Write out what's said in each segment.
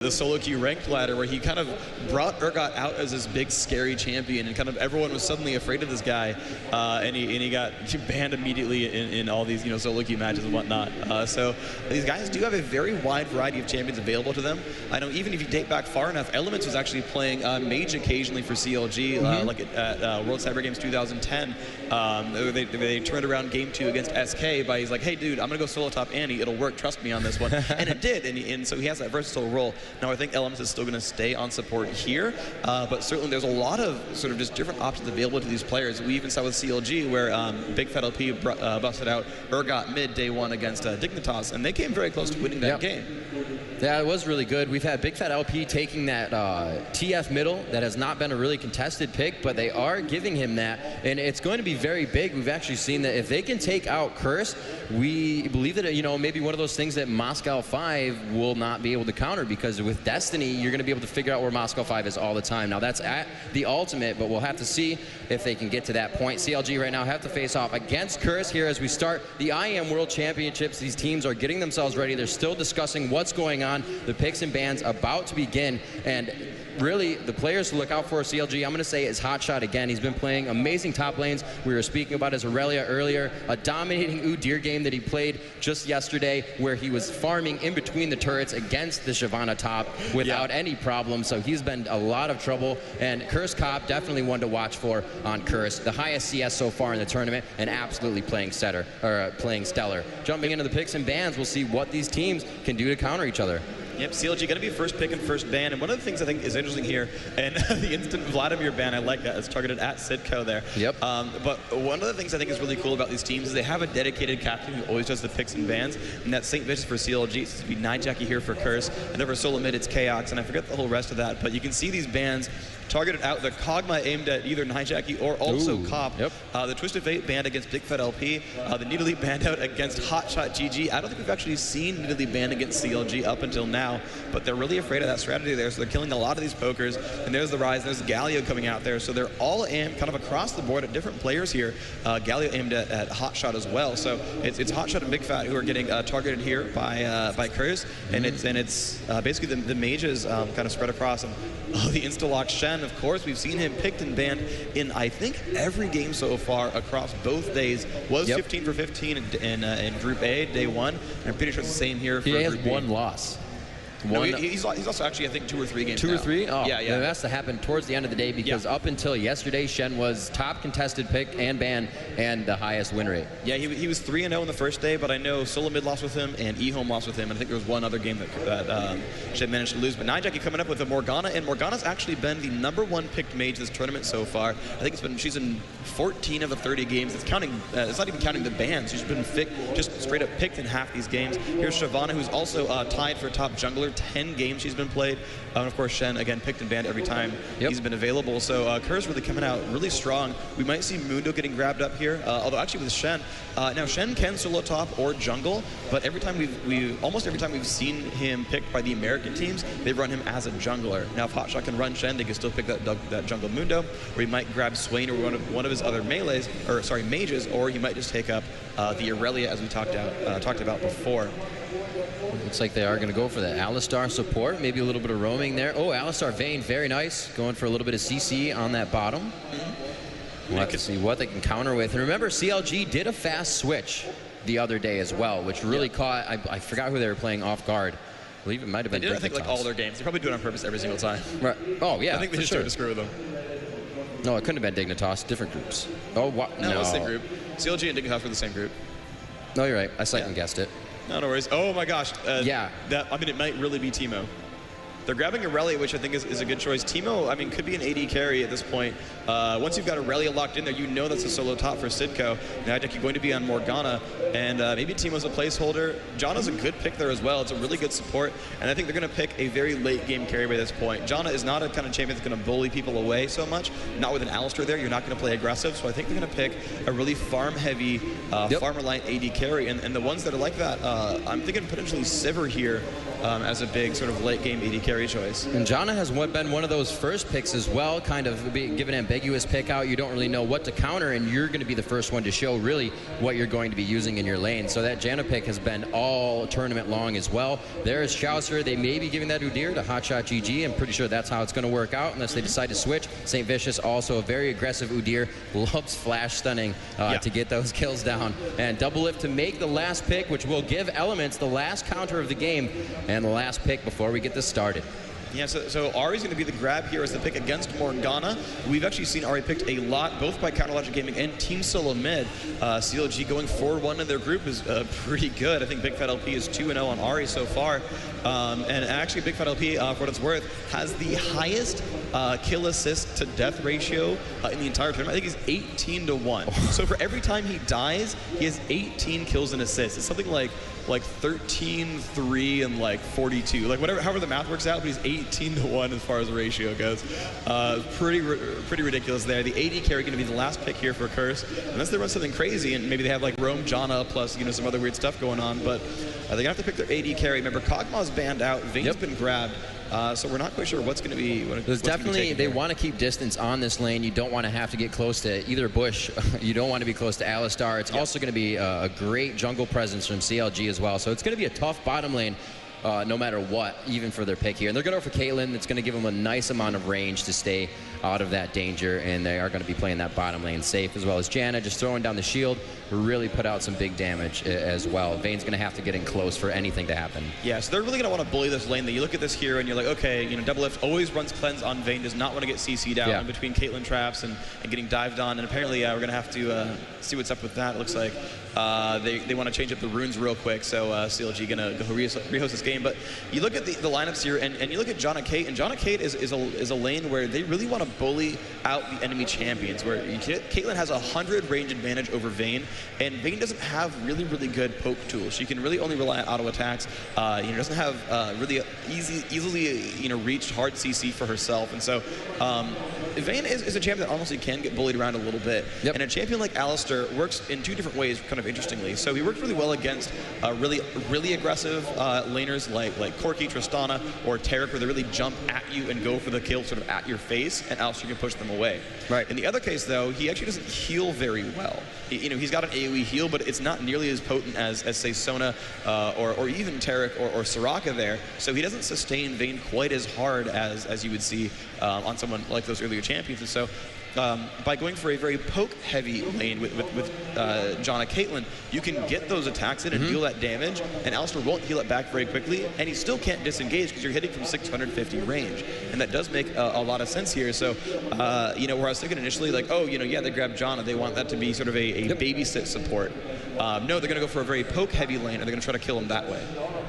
the solo queue ranked ladder where he kind of brought Urgot out as this big scary champion, and kind of everyone was suddenly afraid of this guy, and he got banned immediately in all these solo queue matches and whatnot. So these guys do have a very wide variety of champions available to them. I know even if you date back far enough, Elements was actually playing Mage occasionally for CLG, like at World Cyber Games 2010. They turned around Game 2 against SK by he's like, hey dude, I'm gonna go solo top Annie, it'll work, trust me on this one. And it did, and so he has that versatile role. Now I think Elements is still going to stay on support here, but certainly there's a lot of sort of just different options available to these players. We even saw with CLG where Big Fat LP busted out Urgot mid day 1 against Dignitas, and they came very close to winning that game. Yeah, it was really good. We've had Big Fat LP taking that TF middle that has not been a really contested pick, but they are giving him that, and it's going to be very big. We've actually seen that if they can take out Curse, we believe that maybe one of those things that Moscow 5 will not be able to counter, because with Destiny, you're going to be able to figure out where Moscow 5 is all the time. Now that's at the ultimate, but we'll have to see if they can get to that point. CLG right now have to face off against Curse here as we start the IEM World Championships. These teams are getting themselves ready. They're still discussing what's going on. The picks and bans about to begin, and really the players to look out for CLG, I'm going to say, is Hotshot again. He's been playing amazing top lanes. We were speaking about his Aurelia earlier, a dominating Udyr game that he played just yesterday where he was farming in between the turrets against the Shyvana top without any problem. So he's been a lot of trouble, and Curse Cop definitely one to watch for on Curse. The highest CS so far in the tournament, and absolutely playing stellar. Jumping into the picks and bans, we'll see what these teams can do to counter each other. Yep, CLG going to be first pick and first ban, and one of the things I think is interesting here, and the instant Vladimir ban, I like that, it's targeted at Sidco there. Yep. But one of the things I think is really cool about these teams is they have a dedicated captain who always does the picks and bans, and that's St. Vicious for CLG. It's to be Nijackie here for Curse, and then for solo mid it's Chaos, and I forget the whole rest of that, but you can see these bans targeted out. The Kog'Maw aimed at either Nijackie or also Cop. Yep. The Twisted Fate banned against Big Fat LP. The Nidalee banned out against Hotshot GG. I don't think we've actually seen Nidalee banned against CLG up until now, but they're really afraid of that strategy there, so they're killing a lot of these pokers. And there's the Rise, there's Galio coming out there, so they're all aimed kind of across the board at different players here. Galio aimed at Hotshot as well, so it's Hotshot and Big Fat who are getting targeted here by Curse, and it's basically the mages kind of spread across. And the Instalock Shen, of course, we've seen him picked and banned in I think every game so far across both days. Was 15 for 15 in Group A, day 1, and I'm pretty sure it's the same here for He has Group B. one loss. No, he's also actually, I think, 2 or 3 games 2 now. or 3? Oh, yeah. That has to happen towards the end of the day, because up until yesterday, Shen was top contested pick and ban and the highest win rate. Yeah, he was 3-0 in the first day, but I know Solo Mid lost with him and eHome lost with him, and I think there was one other game that Shen managed to lose. But Nijackie coming up with a Morgana, and Morgana's actually been the #1 picked mage this tournament so far. I think she's in 14 of the 30 games. It's counting. It's not even counting the bans. She's been just straight up picked in half these games. Here's Shyvana, who's also tied for top jungler, 10 games she's been played. And of course, Shen, again, picked and banned every time he's been available. So Curse really coming out really strong. We might see Mundo getting grabbed up here, although actually with Shen, now Shen can solo top or jungle, but every time almost every time we've seen him picked by the American teams, they've run him as a jungler. Now if Hotshot can run Shen, they can still pick that jungle Mundo, or he might grab Swain or one of his other mages, or he might just take up the Aurelia, as we talked about before. Looks like they are going to go for the Alistar support, maybe a little bit of roaming there. Oh, Alistar Vayne, very nice, going for a little bit of CC on that bottom. We'll have to see what they can counter with. And remember, CLG did a fast switch the other day as well, which really caught, I forgot who they were playing off guard. I believe it might have been Dignitas. I think like all their games. They probably do it on purpose every single time. Right. Oh, yeah, I think they just tried to screw with them. No, it couldn't have been Dignitas, different groups. Oh, what? No, it was the same group. CLG and Dignitas were the same group. No, you're right. I second guessed it. No worries. Oh my gosh. Yeah. I mean, it might really be Teemo. They're grabbing Aurelia, which I think is a good choice. Teemo, I mean, could be an AD carry at this point. Once you've got Aurelia locked in there, you know that's a solo top for Sidco. Now I think you're going to be on Morgana, and maybe Teemo's a placeholder. Janna's a good pick there as well. It's a really good support, and I think they're going to pick a very late game carry by this point. Janna is not a kind of champion that's going to bully people away so much. Not with an Alistar there, you're not going to play aggressive, so I think they're going to pick a really farm-heavy, farm-reliant AD carry, and the ones that are like that, I'm thinking potentially Sivir here as a big sort of late game AD carry choice. And Janna has been one of those first picks as well, kind of give an ambiguous pick out. You don't really know what to counter, and you're going to be the first one to show really what you're going to be using in your lane. So that Janna pick has been all tournament long as well. There's Chaucer. They may be giving that Udyr to Hotshot GG. I'm pretty sure that's how it's going to work out unless they decide to switch. St. Vicious, also a very aggressive Udyr, loves flash stunning to get those kills down. And Doublelift to make the last pick, which will give Elements the last counter of the game and the last pick before we get this started. Yeah, so Ari's going to be the grab here as the pick against Morgana. We've actually seen Ari picked a lot, both by Counterlogic Gaming and Team Solo Mid. CLG going 4-1 in their group is pretty good. I think Big Fat LP is 2-0 on Ari so far. And actually, Big Fat LP, for what it's worth, has the highest kill assist to death ratio in the entire tournament. I think he's 18-1. So for every time he dies, he has 18 kills and assists. It's something like 13, 3, and like 42. Like however the math works out, but he's 18-1 as far as the ratio goes. Pretty ridiculous there. The AD carry going to be the last pick here for Curse, unless they run something crazy and maybe they have like Roam Janna plus some other weird stuff going on. But they're gonna have to pick their AD carry. Remember, Kog'Maw's banned out. Vayne's been grabbed. So we're not quite sure what's going to be. There's definitely, they want to keep distance on this lane. You don't want to have to get close to either Bush. You don't want to be close to Alistar. It's also going to be a great jungle presence from CLG as well. So it's going to be a tough bottom lane. No matter what, even for their pick here. And they're going to go for Caitlyn. It's going to give them a nice amount of range to stay out of that danger, and they are going to be playing that bottom lane safe, as well as Janna just throwing down the shield, really put out some big damage as well. Vayne's going to have to get in close for anything to happen. Yeah, so they're really going to want to bully this lane. You look at this here, and you're like, okay, Doublelift always runs cleanse on Vayne, does not want to get CC'd out in between Caitlyn traps and getting dived on, and apparently we're going to have to see what's up with that. It looks like they want to change up the runes real quick, so CLG going to go rehost this game. But you look at the lineups here, and you look at Janna Kate, and Janna Kate is a lane where they really want to bully out the enemy champions, where Caitlyn has 100 range advantage over Vayne, and Vayne doesn't have really good poke tools. She can really only rely on auto attacks. Doesn't have really easily reached hard CC for herself, and so Vayne is a champion that honestly can get bullied around a little bit. And a champion like Alistar works in two different ways, kind of interestingly. So he works really well against really aggressive laners like Corki, Tristana, or Taric, where they really jump at you and go for the kill sort of at your face, and Alistar can push them away. In the other case, though, he actually doesn't heal very well. He's got an AoE heal, but it's not nearly as potent as say, Sona or even Taric or Soraka there. So he doesn't sustain Vayne quite as hard as you would see on someone like those earlier champions. And so by going for a very poke-heavy lane with Janna Caitlyn, you can get those attacks in and deal that damage, and Alistar won't heal it back very quickly, and he still can't disengage because you're hitting from 650 range, and that does make a lot of sense here. So, where I was thinking initially, like, they grabbed Janna, they want that to be sort of a babysit support. No, they're going to go for a very poke-heavy lane, and they're going to try to kill him that way.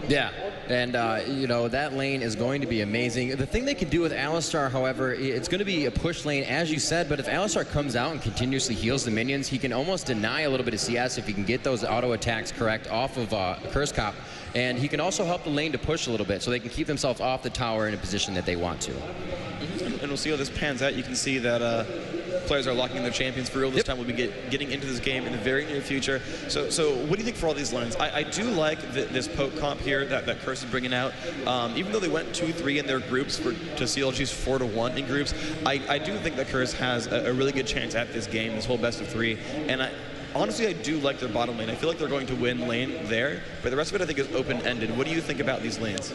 Yeah, and that lane is going to be amazing. The thing they can do with Alistar, however, it's going to be a push lane, as you said, but if Alistar comes out and continuously heals the minions, he can almost deny a little bit of CS if he can get those auto attacks correct off of Curse Cop, and he can also help the lane to push a little bit so they can keep themselves off the tower in a position that they want to. And we'll see how this pans out. You can see that players are locking in their champions for real this time. We'll be getting into this game in the very near future. So what do you think for all these lanes? I do like this poke comp here that Curse is bringing out. Even though they went 2-3 in their groups to CLG's 4-1 in groups, I do think that Curse has a really good chance at this game, this whole best of 3. And honestly, I do like their bottom lane. I feel like they're going to win lane there, but the rest of it I think is open-ended. What do you think about these lanes?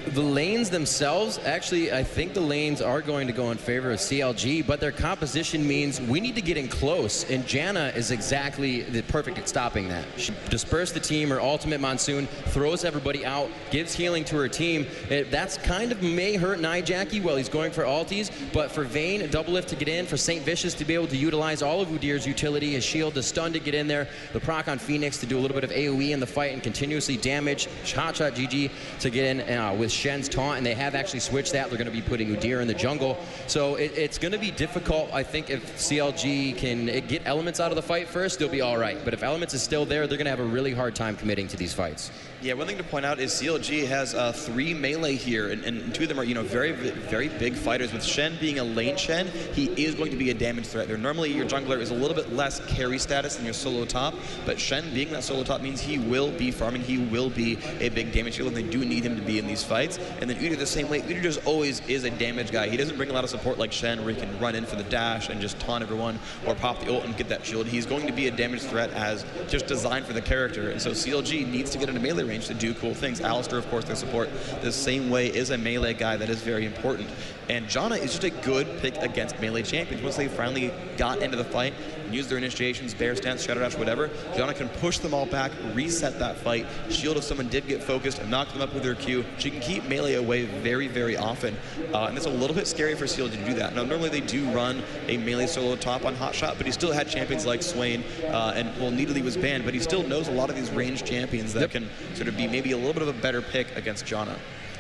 The lanes themselves, actually, I think the lanes are going to go in favor of CLG, but their composition means we need to get in close, and Janna is exactly the perfect at stopping that. She dispersed the team, her ultimate Monsoon, throws everybody out, gives healing to her team. That's kind of may hurt Nijaki while he's going for ulties, but for Vayne, a Doublelift to get in, for St. Vicious to be able to utilize all of Udyr's utility, his shield, the stun to get in there, the proc on Phoenix to do a little bit of AoE in the fight and continuously damage, Hotshot GG to get in with with Shen's taunt, and they have actually switched that. They're going to be putting Udyr in the jungle. So it's going to be difficult. I think if CLG can get Elements out of the fight first, they'll be all right. But if Elements is still there, they're going to have a really hard time committing to these fights. Yeah, one thing to point out is CLG has 3 melee here, and 2 of them are, very, very big fighters. With Shen being a lane Shen, he is going to be a damage threat there. Normally, your jungler is a little bit less carry status than your solo top, but Shen being that solo top means he will be farming, he will be a big damage healer, and they do need him to be in these fights. And then Udyr the same way. Udyr just always is a damage guy. He doesn't bring a lot of support like Shen, where he can run in for the dash and just taunt everyone, or pop the ult and get that shield. He's going to be a damage threat as just designed for the character, and so CLG needs to get into melee range to do cool things. Alistar, of course, their support the same way is a melee guy that is very important. And Janna is just a good pick against melee champions. Once they finally got into the fight and used their initiations, bear stance, shadow dash, whatever, Janna can push them all back, reset that fight, shield if someone did get focused, and knock them up with her Q. She can keep melee away very, very often. And it's a little bit scary for CLG to do that. Now, normally they do run a melee solo top on Hotshot, but he still had champions like Swain, and, well, Nidalee was banned, but he still knows a lot of these ranged champions that can sort of be maybe a little bit of a better pick against Janna.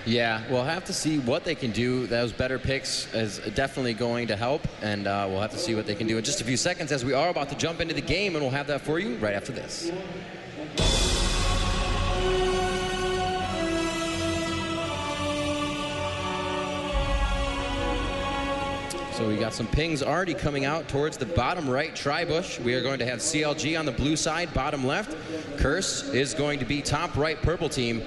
Yeah, we'll have to see what they can do. Those better picks is definitely going to help, and we'll have to see what they can do in just a few seconds, as we are about to jump into the game, and we'll have that for you right after this. So we got some pings already coming out towards the bottom right tri-bush. We are going to have CLG on the blue side, bottom left. Curse is going to be top right purple team.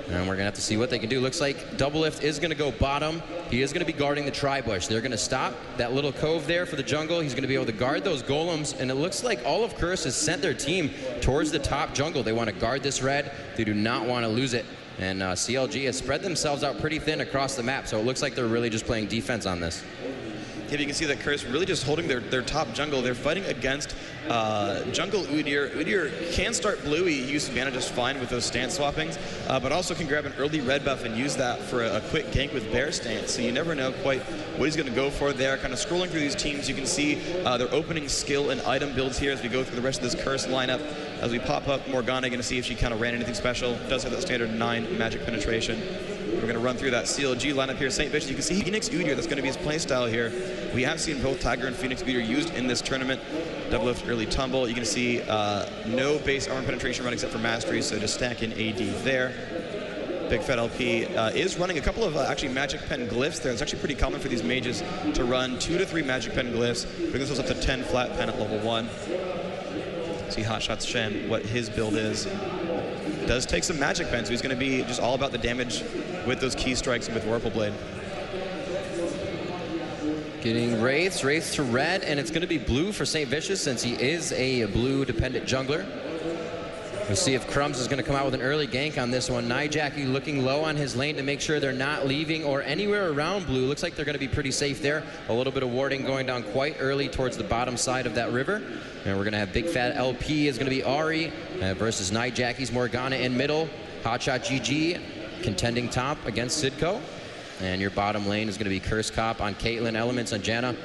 And we're going to have to see what they can do. Looks like Doublelift is going to go bottom. He is going to be guarding the tri-bush. They're going to stop that little cove there for the jungle. He's going to be able to guard those golems. And it looks like all of Curse has sent their team towards the top jungle. They want to guard this red. They do not want to lose it. And CLG has spread themselves out pretty thin across the map. So it looks like they're really just playing defense on this. Yeah, you can see that Curse really just holding their top jungle. They're fighting against jungle Udyr. Udyr can start blue. He used mana just fine with those stance swappings, but also can grab an early red buff and use that for a quick gank with bear stance. So you never know quite what he's going to go for there. Kind of scrolling through these teams, you can see their opening skill and item builds here as we go through the rest of this Curse lineup. As we pop up Morgana, going to see if she kind of ran anything special. Does have that standard 9 magic penetration. We're going to run through that CLG lineup here. St. Vicious, you can see Phoenix Udyr, that's going to be his playstyle here. We have seen both Tiger and Phoenix Udyr used in this tournament. Doublelift, early tumble. You can see no base armor penetration run except for mastery, so just stack in AD there. Big Fat LP is running a couple of actually magic pen glyphs there. It's actually pretty common for these mages to run 2 to 3 magic pen glyphs. Bring this up to 10 flat pen at level 1. See Hotshot's Shen, what his build is. Does take some magic pens, so he's going to be just all about the damage with those key strikes and with Whirlpool Blade. Getting Wraiths to red, and it's going to be blue for St. Vicious since he is a blue-dependent jungler. We'll see if Crumbs is going to come out with an early gank on this one. Nijaki looking low on his lane to make sure they're not leaving or anywhere around blue. Looks like they're going to be pretty safe there. A little bit of warding going down quite early towards the bottom side of that river. And we're going to have Big Fat LP is going to be Ari versus Nijaki's Morgana in middle. Hotshot GG contending top against Sidco. And your bottom lane is going to be Curse Cop on Caitlyn, Elements on Janna,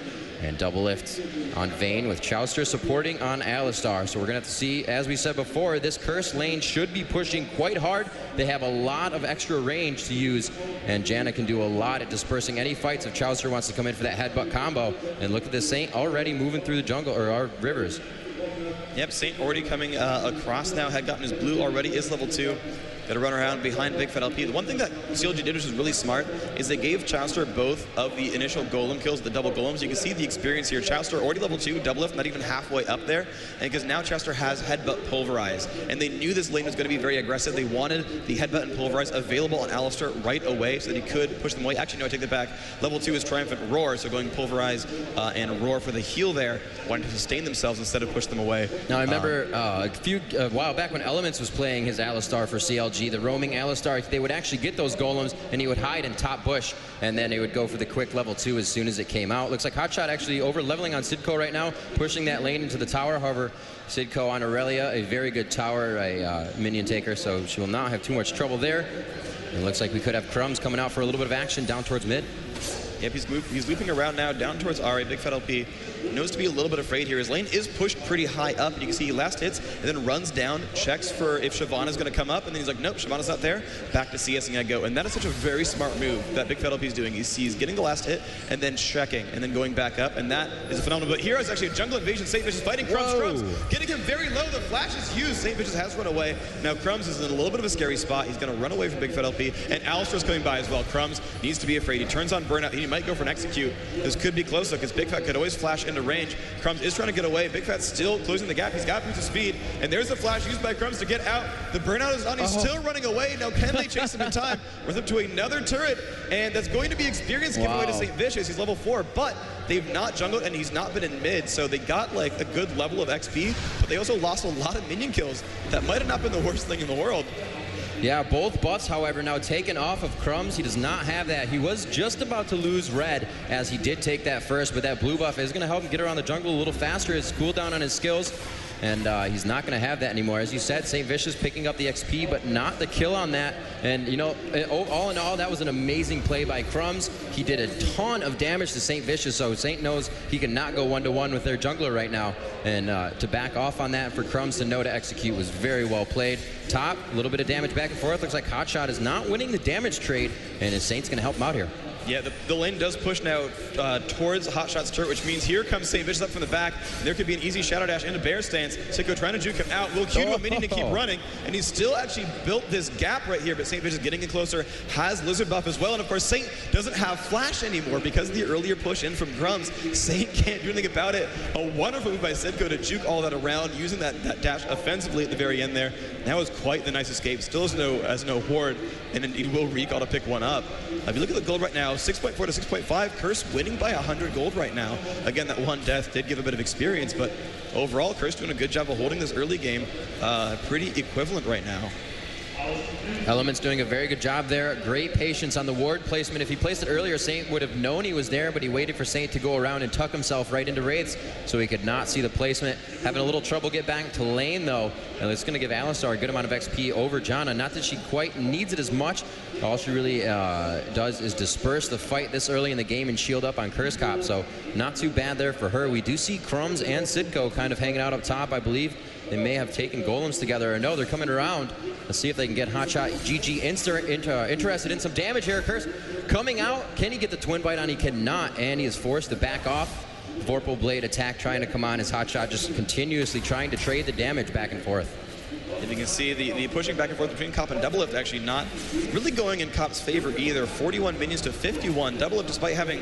and Doublelift on Vayne with Chowster supporting on Alistar. So we're going to have to see, as we said before, this Curse lane should be pushing quite hard. They have a lot of extra range to use, and Janna can do a lot at dispersing any fights if Chowster wants to come in for that headbutt combo. And look at this Saint already moving through the jungle, or our rivers. Yep, Saint already coming across now, had gotten his blue already, is level 2. Got to run around behind Big Fat LP. The one thing that CLG did, which was really smart, is they gave Chowster both of the initial golem kills, the double golems. You can see the experience here. Chowster already level 2, Doublelift not even halfway up there, and because now Chowster has Headbutt Pulverize, and they knew this lane was going to be very aggressive. They wanted the Headbutt and Pulverize available on Alistar right away so that he could push them away. Actually, no, I take that back. Level 2 is Triumphant Roar, so going Pulverize and Roar for the heal there, wanting to sustain themselves instead of push them away. Now, I remember a while back when Elements was playing his Alistar for CLG, the roaming Alistar, they would actually get those golems and he would hide in top bush, and then they would go for the quick level 2 as soon as it came out. Looks like Hotshot actually over leveling on Sidco right now, pushing that lane into the tower. However, Sidco on Aurelia, a very good tower, a minion taker, so she will not have too much trouble there. It looks like we could have Crumbs coming out for a little bit of action down towards mid. Yep, he's looping around now, down towards RA. Big Fat LP knows to be a little bit afraid here. His lane is pushed pretty high up, and you can see he last hits and then runs down, checks for if Shyvana's going to come up, and then he's like, nope, Shyvana's not there. Back to CS and I go. And that is such a very smart move that Big Fat LP is doing. He's getting the last hit and then checking and then going back up, and that is a phenomenal. But here is actually a jungle invasion. St. Vicious fighting Crumbs. Crumbs getting him very low. The flash is used. St. Vicious has run away. Now Crumbs is in a little bit of a scary spot. He's going to run away from Big Fat LP, and Alistair's coming by as well. Crumbs needs to be afraid. He turns on Burnout. He might go for an execute. This could be close though, because Big Fat could always flash into range. Crumbs is trying to get away. Big Fat's still closing the gap. He's got boots of speed, and there's the flash used by Crumbs to get out. The Burnout is on. He's still running away. Now can they chase him in time? With him to another turret, and that's going to be experience given away to St. Vicious. He's level 4, but they've not jungled, and he's not been in mid, so they got like a good level of XP, but they also lost a lot of minion kills. That might have not been the worst thing in the world. Yeah, both buffs, however, now taken off of Crumbs. He does not have that. He was just about to lose red as he did take that first, but that blue buff is going to help him get around the jungle a little faster. His cooldown on his skills, and he's not going to have that anymore. As you said, St. Vicious picking up the XP, but not the kill on that. And, you know, all in all, that was an amazing play by Crumbs. He did a ton of damage to St. Vicious, so St. knows he cannot go one-to-one with their jungler right now. And to back off on that for Crumbs to know to execute was very well played. Top, a little bit of damage back and forth. Looks like Hotshot is not winning the damage trade, and his Saint's going to help him out here. Yeah, the lane does push now towards Hotshot's turret, which means here comes St. Vicious up from the back. And there could be an easy shadow dash into bear stance. Sicko trying to juke him out. Will Q to a minion to keep running, and he's still actually built this gap right here, but St. Vicious getting in closer, has Lizard buff as well, and of course Saint doesn't have flash anymore because of the earlier push in from Crumbs. Saint can't do anything about it. A wonderful move by Sicko to juke all that around, using that dash offensively at the very end there. That was quite the nice escape. Still has no ward, and indeed will recall to pick one up. If you look at the gold right now, 6.4 to 6.5, Curse winning by 100 gold right now. Again, that one death did give a bit of experience, but overall, Curse doing a good job of holding this early game. Pretty equivalent right now. Element's doing a very good job there. Great patience on the ward placement. If he placed it earlier, Saint would have known he was there, but he waited for Saint to go around and tuck himself right into Wraiths, so he could not see the placement. Having a little trouble get back to lane, though, and it's going to give Alistar a good amount of XP over Janna. Not that she quite needs it as much. All she really does is disperse the fight this early in the game and shield up on Curse Cop, so not too bad there for her. We do see Crumbs and Sitko kind of hanging out up top, I believe. They may have taken golems together, or no, they're coming around. Let's see if they can get Hotshot GG interested in some damage here. Curse coming out. Can he get the twin bite on? He cannot, and he is forced to back off. Vorpal Blade attack trying to come on as Hotshot just continuously trying to trade the damage back and forth. And you can see the pushing back and forth between Cop and Doublelift actually not really going in Cop's favor either. 41 minions to 51. Doublelift, despite having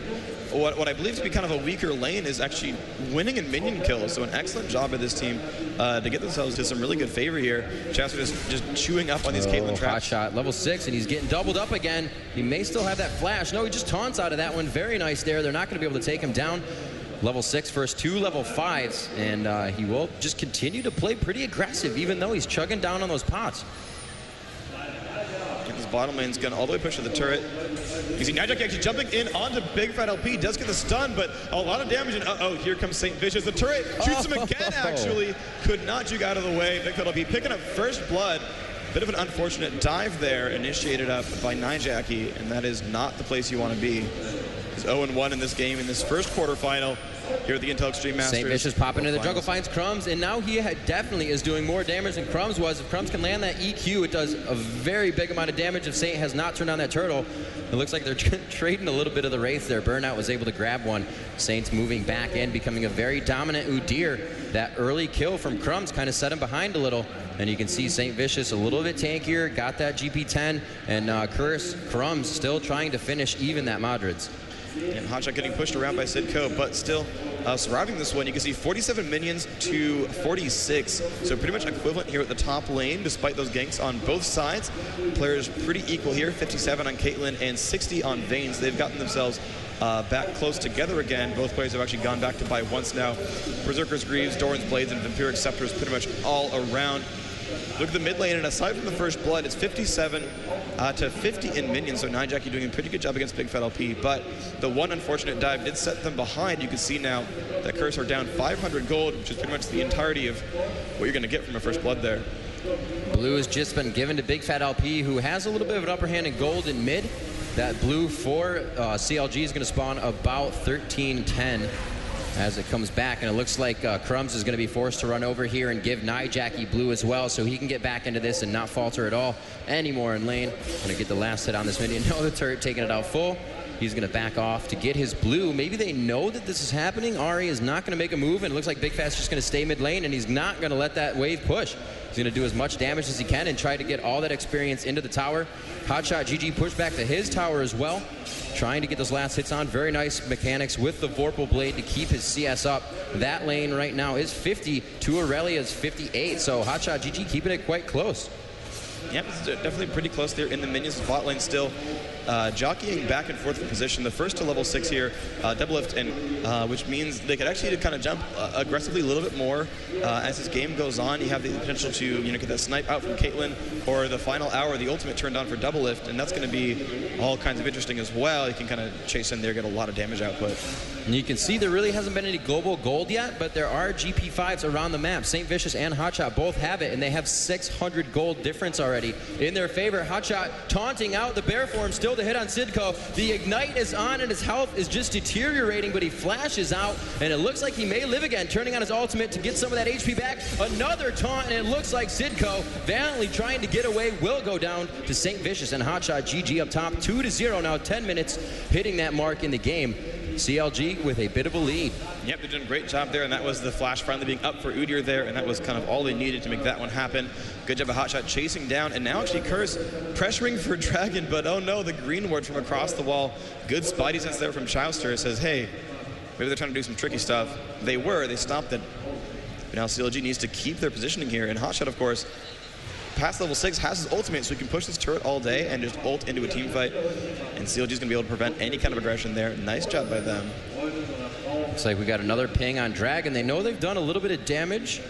what I believe to be kind of a weaker lane, is actually winning in minion kills. So an excellent job by this team to get themselves to some really good favor here. Chester just chewing up on these Caitlyn traps. Hotshot, level 6, and he's getting doubled up again. He may still have that flash. No, he just taunts out of that one. Very nice there. They're not going to be able to take him down. Level 6 first 2 level 5s, and he will just continue to play pretty aggressive, even though he's chugging down on those pots. His bottom lane's going all the way push to the turret. You see Nijak actually jumping in onto Big Fat LP, does get the stun, but a lot of damage, and uh-oh, here comes St. Vicious. The turret shoots him again, actually. Could not juke out of the way. Big Fat LP picking up first blood. Bit of an unfortunate dive there, initiated up by Nijaki, and that is not the place you want to be. He's 0-1 in this game, in this first quarterfinal here at the Intel Extreme Masters. St. Vicious popping into the jungle, finds Crumbs, and now he definitely is doing more damage than Crumbs was. If Crumbs can land that EQ, it does a very big amount of damage. If Saint has not turned on that turtle, it looks like they're trading a little bit of the Wraith there. Burnout was able to grab one. Saint's moving back in, becoming a very dominant Udyr. That early kill from Crumbs kind of set him behind a little. And you can see St. Vicious a little bit tankier, got that GP10, and Crumbs still trying to finish even that Madrids. And Hotshot getting pushed around by Sitko, but still surviving this one. You can see 47 minions to 46, so pretty much equivalent here at the top lane, despite those ganks on both sides. Players pretty equal here, 57 on Caitlyn and 60 on Vayne's. They've gotten themselves back close together again. Both players have actually gone back to buy once now. Berserker's Greaves, Doran's Blades, and Vampiric Scepters pretty much all around. Look at the mid lane, and aside from the first blood, it's 57 to 50 in minions, so Nijaki doing a pretty good job against Big Fat LP, but the one unfortunate dive did set them behind. You can see now that Curse are down 500 gold, which is pretty much the entirety of what you're going to get from a first blood there. Blue has just been given to Big Fat LP, who has a little bit of an upper hand in gold in mid. That blue for CLG is going to spawn about 13-10 as it comes back, and it looks like Crumbs is going to be forced to run over here and give Nijaki blue as well, so he can get back into this and not falter at all anymore in lane. Going to get the last hit on this minion. No, the turret taking it out full. He's going to back off to get his blue. Maybe they know that this is happening. Ari is not going to make a move, and it looks like Big Fat's just going to stay mid lane, and he's not going to let that wave push. He's going to do as much damage as he can and try to get all that experience into the tower. Hotshot GG pushed back to his tower as well, trying to get those last hits on. Very nice mechanics with the Vorpal Blade to keep his CS up. That lane right now is 50 to Aurelia's 58, so Hotshot GG keeping it quite close. Yep, it's definitely pretty close there in the minions bot lane still. Jockeying back and forth for position. The first to level 6 here, double lift, and which means they could actually kind of jump aggressively a little bit more as this game goes on. You have the potential to get that snipe out from Caitlyn, or the final hour, the ultimate turned on for double lift, and that's going to be all kinds of interesting as well. You can kind of chase in there, get a lot of damage output. And you can see there really hasn't been any global gold yet, but there are GP5s around the map. St. Vicious and Hotshot both have it, and they have 600 gold difference already in their favor. Hotshot taunting out the bear form still to hit on Sidco. The ignite is on, and his health is just deteriorating, but he flashes out, and it looks like he may live again, turning on his ultimate to get some of that HP back. Another taunt, and it looks like Sidco, valiantly trying to get away, will go down to St. Vicious, and Hotshot GG up top, 2-0 now, 10 minutes hitting that mark in the game. CLG with a bit of a lead. Yep, they're doing a great job there, and that was the flash finally being up for Udyr there, and that was kind of all they needed to make that one happen. Good job of Hotshot chasing down, and now actually Curse pressuring for Dragon, but oh no, the green ward from across the wall. Good spidey sense there from Chowster. Says, hey, maybe they're trying to do some tricky stuff. They stopped it. But now CLG needs to keep their positioning here, and Hotshot, of course, past level 6, has his ultimate, so he can push this turret all day and just ult into a team fight. And CLG is going to be able to prevent any kind of aggression there. Nice job by them. Looks like we got another ping on Dragon. They know they've done a little bit of damage.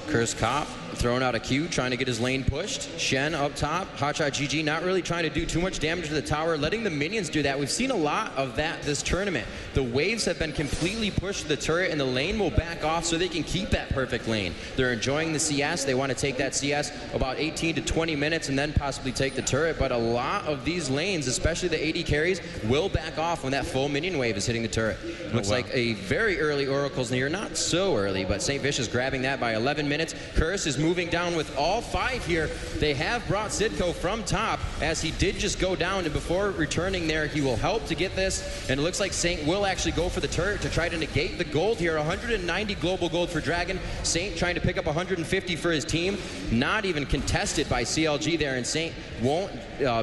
Curse Cop throwing out a Q, trying to get his lane pushed. Shen up top. Hotshot GG not really trying to do too much damage to the tower, letting the minions do that. We've seen a lot of that this tournament. The waves have been completely pushed to the turret, and the lane will back off so they can keep that perfect lane. They're enjoying the CS. They want to take that CS about 18 to 20 minutes and then possibly take the turret. But a lot of these lanes, especially the AD carries, will back off when that full minion wave is hitting the turret. Looks like a very early Oracle's near. Not so early, but St. Vicious grabbing that by 11 minutes. Curse is moving down with all 5 here. They have brought Sidco from top, as he did just go down, and before returning there, he will help to get this, and it looks like Saint will actually go for the turret to try to negate the gold here. 190 global gold for Dragon. Saint trying to pick up 150 for his team. Not even contested by CLG there, and Saint won't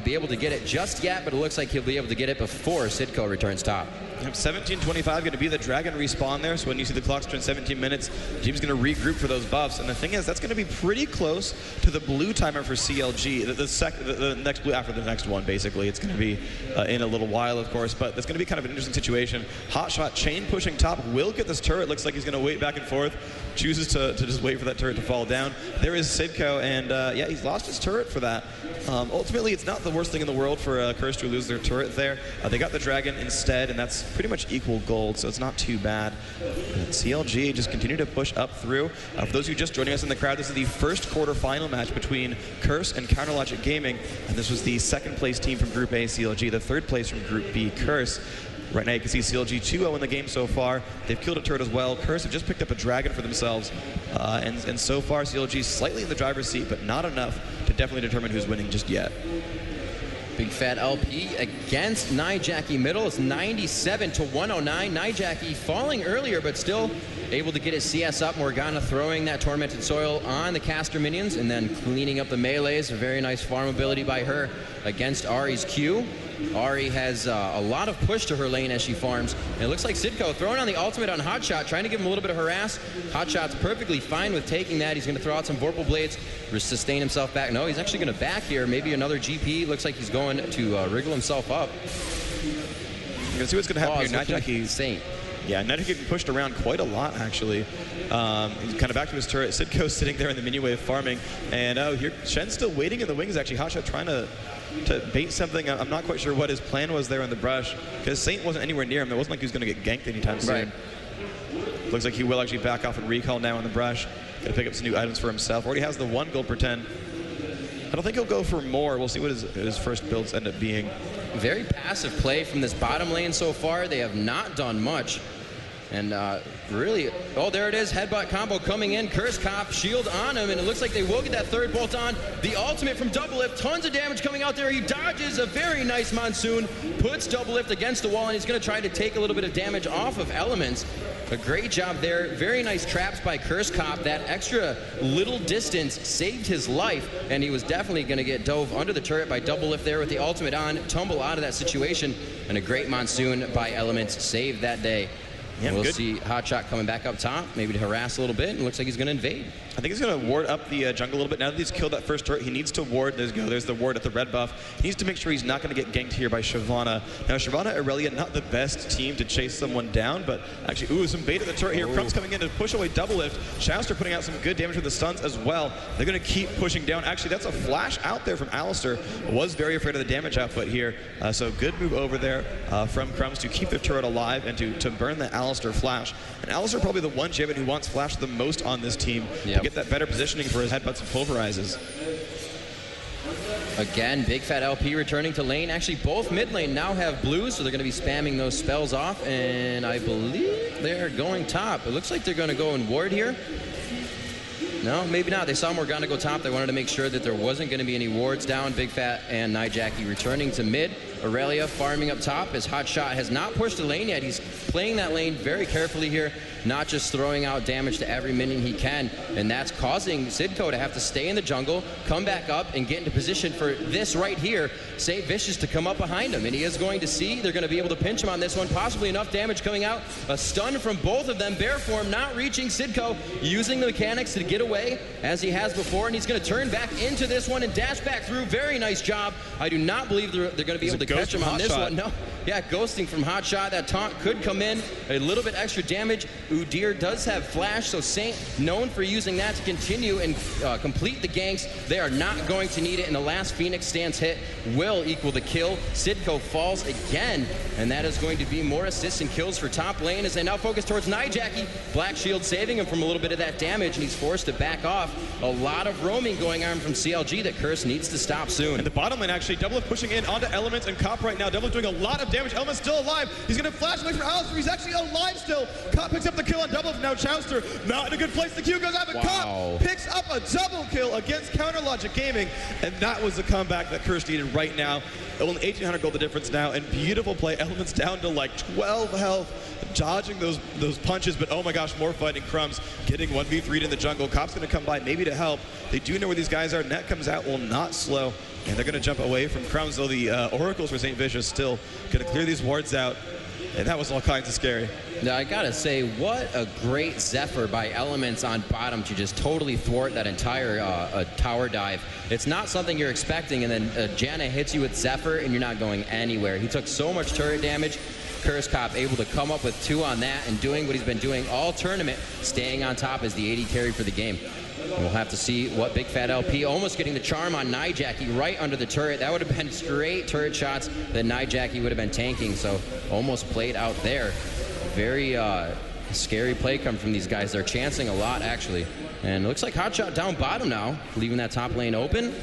be able to get it just yet, but it looks like he'll be able to get it before Sidco returns top. 17:25 going to be the Dragon respawn there, so when you see the clocks turn 17 minutes, the team's going to regroup for those buffs, and the thing is, that's going to be pretty close to the blue timer for CLG, the next blue after the next one, basically. It's going to be in a little while, of course, but it's going to be kind of an interesting situation. Hotshot chain pushing top, will get this turret. Looks like he's going to wait back and forth, chooses to just wait for that turret to fall down. There is Sidco, and yeah, he's lost his turret for that. Ultimately, it's not the worst thing in the world for Curse to lose their turret there. They got the Dragon instead, and that's pretty much equal gold, so it's not too bad. But CLG just continue to push up through. For those of you just joining us in the crowd, this is the first quarterfinal match between Curse and Counterlogic Gaming, and this was the second place team from Group A, CLG, the third place from Group B, Curse. Right now you can see CLG 2-0 in the game so far. They've killed a turret as well. Curse have just picked up a Dragon for themselves. And so far CLG slightly in the driver's seat, but not enough to definitely determine who's winning just yet. Big Fat LP against Nijaki middle. It's 97 to 109. Nijaki falling earlier, but still able to get his CS up. Morgana throwing that Tormented Soil on the caster minions and then cleaning up the melees. A very nice farm ability by her against Ari's Q. Ari has a lot of push to her lane as she farms. And it looks like Sidco throwing on the ultimate on Hotshot, trying to give him a little bit of harass. Hotshot's perfectly fine with taking that. He's going to throw out some Vorpal Blades, sustain himself back. No, he's actually going to back here. Maybe another GP. Looks like he's going to wriggle himself up. You're going to see what's going to happen here. Nijaki Saint. Yeah, Nijaki getting pushed around quite a lot, actually. He's kind of back to his turret. Sidco's sitting there in the minion wave farming. And oh, here Shen's still waiting in the wings, actually. Hotshot trying to bait something. I'm not quite sure what his plan was there in the brush, because Saint wasn't anywhere near him. It wasn't like he was going to get ganked anytime soon. Right. Looks like he will actually back off and recall now in the brush. Going to pick up some new items for himself. Already has the 1 gold per 10. I don't think he'll go for more. We'll see what his first builds end up being. Very passive play from this bottom lane so far. They have not done much. And really, oh, there it is. Headbutt combo coming in. Curse Cop, shield on him, and it looks like they will get that third bolt on. The ultimate from Double Lift. Tons of damage coming out there. He dodges a very nice Monsoon, puts Double Lift against the wall, and he's going to try to take a little bit of damage off of Elements. A great job there. Very nice traps by Curse Cop. That extra little distance saved his life, and he was definitely going to get dove under the turret by Double Lift there with the ultimate on, tumble out of that situation, and a great Monsoon by Elements saved that day. Yeah, we'll see Hotshot coming back up top, maybe to harass a little bit. It looks like he's going to invade. I think he's going to ward up the jungle a little bit. Now that he's killed that first turret, he needs to ward. There's the ward at the red buff. He needs to make sure he's not going to get ganked here by Shyvana. Now, Shyvana, Aurelia, not the best team to chase someone down, but actually, ooh, some bait at the turret here. Crumb's coming in to push away Double Lift. Chouster putting out some good damage with the stuns as well. They're going to keep pushing down. Actually, that's a flash out there from Alistair. Was very afraid of the damage output here. So good move over there from Crumbs to keep the turret alive and to burn the Alistair flash. And Alistair probably the one champion who wants flash the most on this team to get that better positioning for his headbutts and pulverizes. Again, Big Fat LP returning to lane. Actually, both mid lane now have blue, so they're going to be spamming those spells off. And I believe they're going top. It looks like they're going to go and ward here. No, maybe not. They saw Morgana go top. They wanted to make sure that there wasn't going to be any wards down. Big Fat and Nijaki returning to mid. Aurelia farming up top as Hotshot has not pushed the lane yet. He's playing that lane very carefully here, not just throwing out damage to every minion he can. And that's causing Sidco to have to stay in the jungle, come back up, and get into position for this right here. Saint Vicious to come up behind him. And he is going to see. They're going to be able to pinch him on this one. Possibly enough damage coming out. A stun from both of them. Bear form not reaching Sidco, using the mechanics to get away as he has before. And he's going to turn back into this one and dash back through. Very nice job. I do not believe they're going to be able to catch him on this one. No. Yeah, ghosting from Hotshot. That taunt could come in. A little bit extra damage. Udyr does have flash, so Saint known for using that to continue and complete the ganks. They are not going to need it, and the last Phoenix stance hit will equal the kill. Sidco falls again, and that is going to be more assists and kills for top lane as they now focus towards Nijaki. Black Shield saving him from a little bit of that damage, and he's forced to back off. A lot of roaming going on from CLG that Curse needs to stop soon. And the bottom lane actually, Double Lift pushing in onto Elements and Cop right now. Double Lift doing a lot of damage. Element's still alive. He's going to flash away from Alistair. He's actually alive still. Cop picks up the kill on Double Lift. Now Chouster not in a good place. The Q goes out, but Cop picks up a double kill against Counter Logic Gaming. And that was the comeback that Curse needed right now. Only 1,800 gold the difference now, and beautiful play. Element's down to like 12 health, dodging those punches, but oh my gosh, more fighting. Crumbs getting 1v3'd in the jungle. Cop's going to come by maybe to help. They do know where these guys are. Net comes out, will not slow, and they're going to jump away from Crumbs, though the Oracles for St. Vicious still going to clear these wards out, and that was all kinds of scary. Now, I gotta say, what a great Zephyr by Elements on bottom to just totally thwart that entire tower dive. It's not something you're expecting, and then Janna hits you with Zephyr, and you're not going anywhere. He took so much turret damage. Curse Cop able to come up with 2 on that and doing what he's been doing all tournament, staying on top as the AD carry for the game. And we'll have to see what Big Fat LP almost getting the charm on Nijaki right under the turret. That would have been straight turret shots that Nijaki would have been tanking, so almost played out there. Very scary play come from these guys. They're chancing a lot, actually. And it looks like Hotshot down bottom now, leaving that top lane open.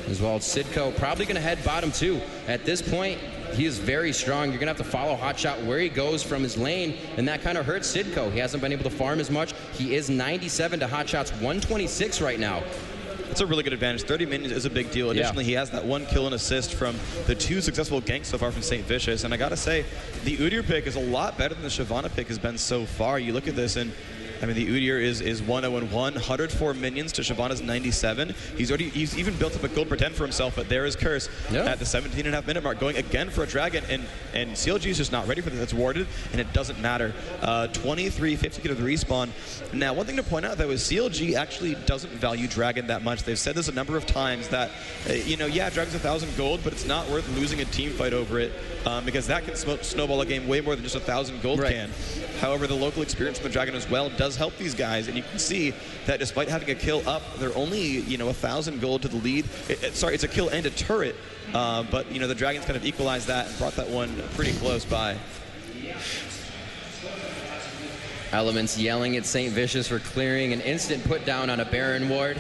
As well as Sidco probably going to head bottom too. At this point, he is very strong. You're going to have to follow Hotshot where he goes from his lane, and that kind of hurts Sidco. He hasn't been able to farm as much. He is 97 to Hotshot's 126 right now. It's a really good advantage. 30 minions is a big deal. Additionally, he has that 1 kill and assist from the 2 successful ganks so far from St. Vicious. And I gotta say, the Udyr pick is a lot better than the Shyvana pick has been so far. You look at this, and I mean, the Udyr is 1-0-1, 104 minions to Shyvana's 97. He's even built up a gold pretend for himself, but there is Curse at the 17.5 minute mark, going again for a dragon, and CLG is just not ready for this. It's warded, and it doesn't matter. 2350 to the respawn. Now, one thing to point out, though, is CLG actually doesn't value dragon that much. They've said this a number of times that, yeah, dragon's 1,000 gold, but it's not worth losing a team fight over it, because that can snowball a game way more than just 1,000 gold can. However, the local experience from the dragon as well does help these guys, and you can see that despite having a kill up, they're only 1,000 gold to the lead. Sorry, it's a kill and a turret, but the dragons kind of equalized that and brought that one pretty close by. Elements yelling at St. Vicious for clearing an instant put down on a Baron ward.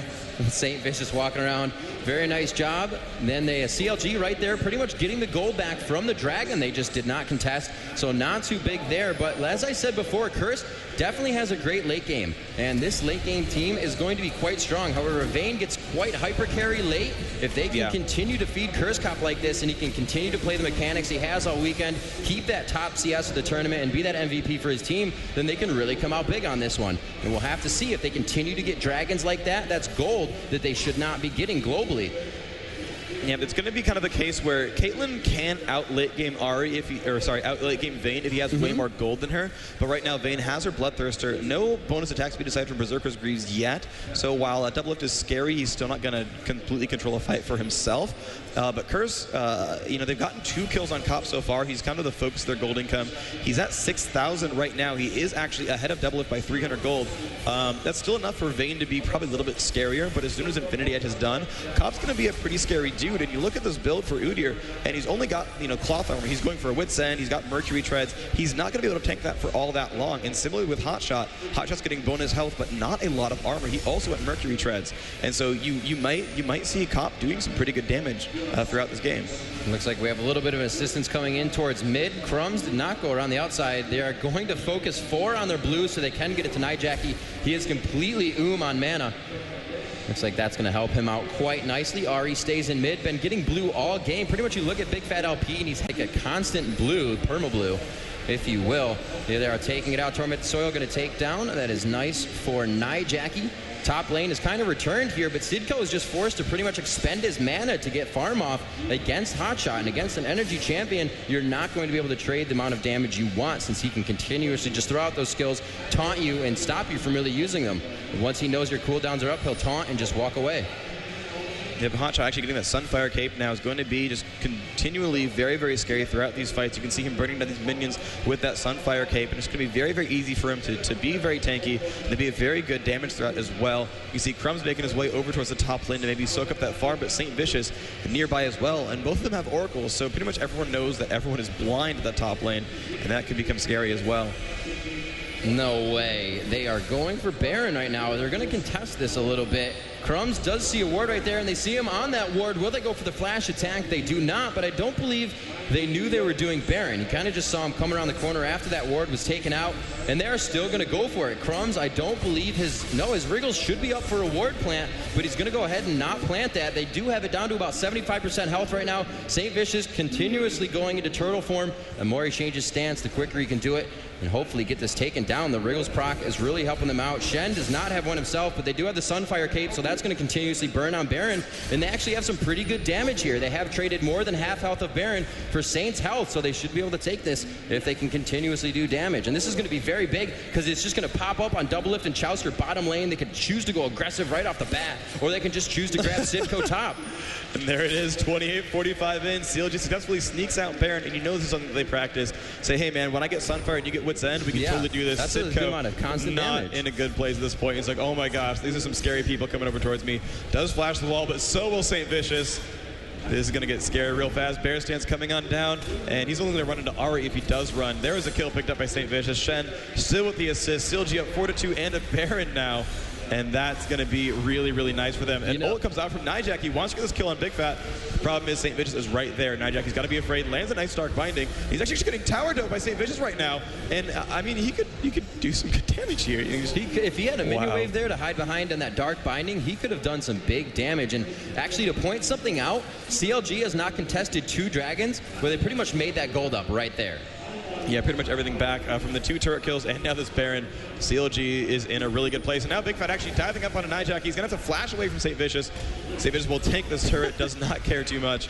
St. Vicious walking around. Very nice job. And then the CLG right there pretty much getting the gold back from the Dragon. They just did not contest, so not too big there. But as I said before, Curse definitely has a great late game, and this late game team is going to be quite strong. However, Vayne gets quite hyper carry late. If they can continue to feed Curse Cop like this, and he can continue to play the mechanics he has all weekend, keep that top CS of the tournament, and be that MVP for his team, then they can really come out big on this one. And we'll have to see if they continue to get Dragons like that. That's gold that they should not be getting globally. Yeah, it's going to be kind of a case where Caitlyn can out late game Ahri out late game Vayne if he has way more gold than her. But right now Vayne has her Bloodthirster, no bonus attack speed aside from Berserker's Greaves yet. So while a double lift is scary, he's still not going to completely control a fight for himself. But Curse, they've gotten 2 kills on Cop so far. He's kind of the focus of their gold income. He's at 6,000 right now. He is actually ahead of double lift by 300 gold. That's still enough for Vayne to be probably a little bit scarier. But as soon as Infinity Edge is done, Cop's going to be a pretty scary dude. And you look at this build for Udyr, and he's only got cloth armor. He's going for a Wit's End. He's got Mercury Treads. He's not going to be able to tank that for all that long. And similarly with Hotshot, Hotshot's getting bonus health, but not a lot of armor. He also had Mercury Treads, and so you might see Cop doing some pretty good damage throughout this game. Looks like we have a little bit of assistance coming in towards mid. Crumbs did not go around the outside. They are going to focus 4 on their blue so they can get it to Nijaki. He is completely on mana. Looks like that's going to help him out quite nicely. Ahri stays in mid, been getting blue all game. Pretty much you look at Big Fat LP and he's like a constant blue, perma blue, if you will. They are taking it out. Torment Soil going to take down. That is nice for Nijaki. Top lane is kind of returned here, but Sidco is just forced to pretty much expend his mana to get farm off against Hotshot. And against an energy champion, you're not going to be able to trade the amount of damage you want, since he can continuously just throw out those skills, taunt you, and stop you from really using them. And once he knows your cooldowns are up, he'll taunt and just walk away. Yeah, Hotshot actually getting that Sunfire Cape now is going to be just continually very, very scary throughout these fights. You can see him burning down these minions with that Sunfire Cape, and it's going to be very, very easy for him to be very tanky and to be a very good damage threat as well. You see Crumbs making his way over towards the top lane to maybe soak up that farm, but St. Vicious nearby as well, and both of them have oracles, so pretty much everyone knows that everyone is blind at that top lane, and that could become scary as well. No way. They are going for Baron right now. They're going to contest this a little bit. Crumbs does see a ward right there, and they see him on that ward. Will they go for the flash attack? They do not, but I don't believe they knew they were doing Baron. He kind of just saw him coming around the corner after that ward was taken out, and they're still going to go for it. Crumbs, I don't believe his Wriggles should be up for a ward plant, but he's going to go ahead and not plant that. They do have it down to about 75% health right now. St. Vicious continuously going into turtle form. The more he changes stance, the quicker he can do it, and hopefully get this taken down. The Wriggles proc is really helping them out. Shen does not have one himself, but they do have the Sunfire Cape, so that's going to continuously burn on Baron, and they actually have some pretty good damage here. They have traded more than half health of Baron for Saint's health, so they should be able to take this if they can continuously do damage. And this is going to be very big because it's just going to pop up on double lift and Chowsker bottom lane. They could choose to go aggressive right off the bat, or they can just choose to grab Sidco top. And there it is, 28-45 in. CLG successfully sneaks out Baron, and you know this is something that they practice. Say, hey man, when I get Sunfire and you get Wit's End, we can totally do this. That's a good amount of constant not damage. In a good place at this point. He's like, oh my gosh, these are some scary people coming over towards me. Does flash the wall, but so will St. Vicious. This is going to get scary real fast. Bear stance coming on down, and he's only going to run into Ahri if he does run. There is a kill picked up by St. Vicious. Shen still with the assist. CLG up 4-2 and a Baron now. And that's going to be really, really nice for them. And ult comes out from Nijaki. He wants to get this kill on Big Fat. The problem is St. Vicious is right there. Nijaki's got to be afraid. Lands a nice Dark Binding. He's actually just getting tower doped by St. Vicious right now. And I mean, he could do some good damage here. If he had a minion wave there to hide behind on that Dark Binding, he could have done some big damage. And actually, to point something out, CLG has not contested 2 dragons, where they pretty much made that gold up right there. Yeah, pretty much everything back from the 2 turret kills and now this Baron. CLG is in a really good place. And now Big Fat actually diving up on a Nijaki. He's going to have to flash away from St. Vicious. St. Vicious will take this turret, does not care too much.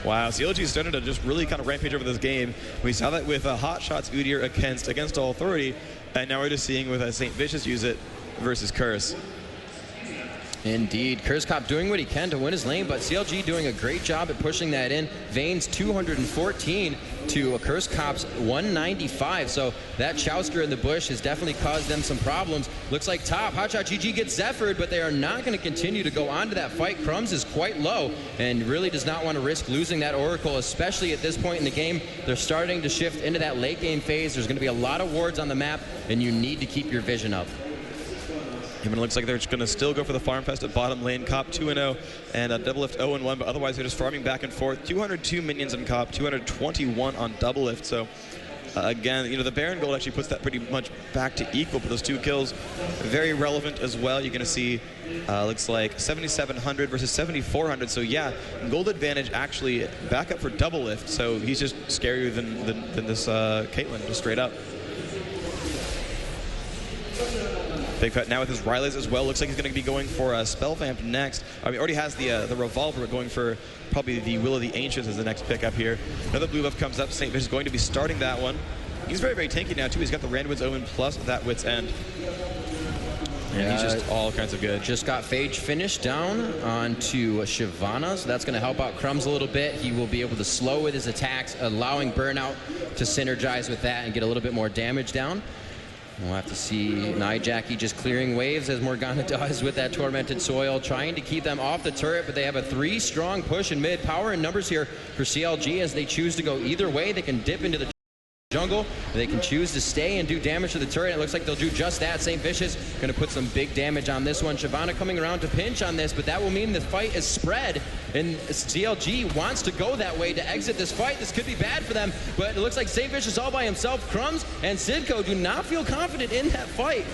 Wow, CLG started to just really kind of rampage over this game. We saw that with Hotshots Udyr against All Authority, and now we're just seeing with St. Vicious use it versus Curse. Indeed. Curse Cop doing what he can to win his lane, but CLG doing a great job at pushing that in. Vayne's 214 to a Curse Cop's 195, so that Chowsker in the bush has definitely caused them some problems. Looks like top. Hotshot GG gets Zephyred, but they are not going to continue to go on to that fight. Crumbs is quite low and really does not want to risk losing that Oracle, especially at this point in the game. They're starting to shift into that late game phase. There's going to be a lot of wards on the map, and you need to keep your vision up. And it looks like they're just going to still go for the Farm Fest at bottom lane. Cop 2-0 and Double Lift 0-1, but otherwise they're just farming back and forth. 202 minions on Cop, 221 on Double Lift. So again, you know, the Baron Gold actually puts that pretty much back to equal, but those 2 kills very relevant as well. You're going to see looks like 7,700 versus 7,400. So yeah, gold advantage actually back up for Double Lift. So he's just scarier than this Caitlyn, just straight up. Big Fat now with his Rileys as well. Looks like he's going to be going for Spell Vamp next. I mean, already has the Revolver, but going for probably the Will of the Ancients as the next pickup here. Another blue buff comes up. St. Vish is going to be starting that one. He's very, very tanky now, too. He's got the Randwid's Omen plus that Wit's End. And he's just all kinds of good. Just got Phage finished down onto Shyvana, so that's going to help out Crumbs a little bit. He will be able to slow with his attacks, allowing Burnout to synergize with that and get a little bit more damage down. We'll have to see Nijaki just clearing waves as Morgana does with that Tormented Soil, trying to keep them off the turret, but they have a 3-strong push in mid. Power and numbers here for CLG as they choose to go either way. They can dip into the jungle, they can choose to stay and do damage to the turret. It looks like they'll do just that. St. Vicious going to put some big damage on this one. Shyvana coming around to pinch on this, but that will mean the fight is spread, and CLG wants to go that way to exit this fight. This could be bad for them, but it looks like St. Vicious all by himself. Crumbs and Sidco do not feel confident in that fight,